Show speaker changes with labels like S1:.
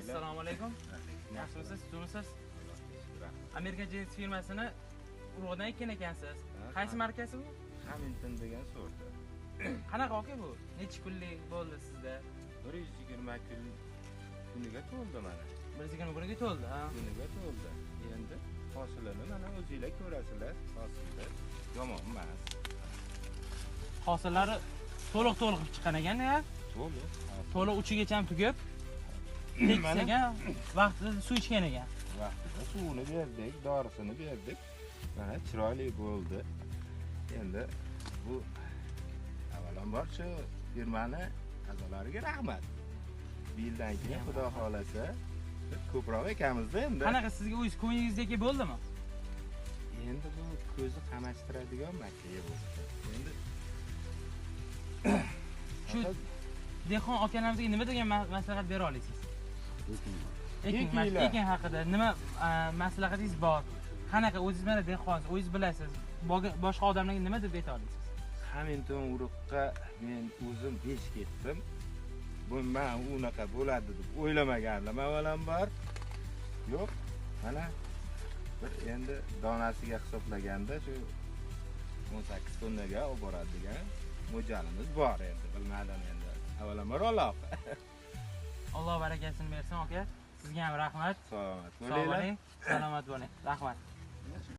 S1: Assalomu alaykum. Yaxshimisiz, tuzimisiz? Amerika jins firmasini urug'idan ekkan ekansiz. Qaysi markasi bu?
S2: Hamilton degan sorti.
S1: Qanaqa aka bu? Necha kunlik bo'ldi sizda?
S2: 120 kuniga to'ldi mana.
S1: 120 kuniga to'ldi, ha?
S2: Kuniga to'ldi. Endi hosilini mana o'zingizlar ko'rasizlar. Hosilda yomon emas.
S1: Hosillari to'liq chiqqan ekan-ya. To'liq uchigacha tugib, teksaga vaqtida suv ichgan ekan.
S2: Vaqtida suvini berdik, dorisini berdik. Mana chiroyli bo'ldi. Endi bu avvalambor shu firmani a'zolariga rahmat. Bu yildan keyin xudo xolasa ko'proq ekamizda endi.
S1: Qanaqa sizga o'zingiz ko'nglingizdagi bo'ldimi?
S2: Endi bu ko'zi qamashtiradigan makkaga bo'ldi. Endi
S1: shu dehqon akalarimizga nima degan maslahat bera olasiz? Ekin haqida nima maslahatingiz bor? Qanaqa o'zingiz mana dehqonsiz, o'zingiz bilasiz. Boshqa odamlarga nima deb ayta olasiz?
S2: Hamilton urug'qa men o'zim besh ketdim. Bu men unaqa bo'ladi deb o'ylamagandim avvalambor. Yo'q, mana bir endi donasiga hisoblaganda shu 18 tonnaga olib boradigan mo'ljalimiz bor endi. Bilmadim endi. Avvalambor Alloh.
S1: Alloh barakasini bersin aka. Sizga ham rahmat.
S2: Salomat bo'ling.
S1: Salomat bo'ling. Rahmat.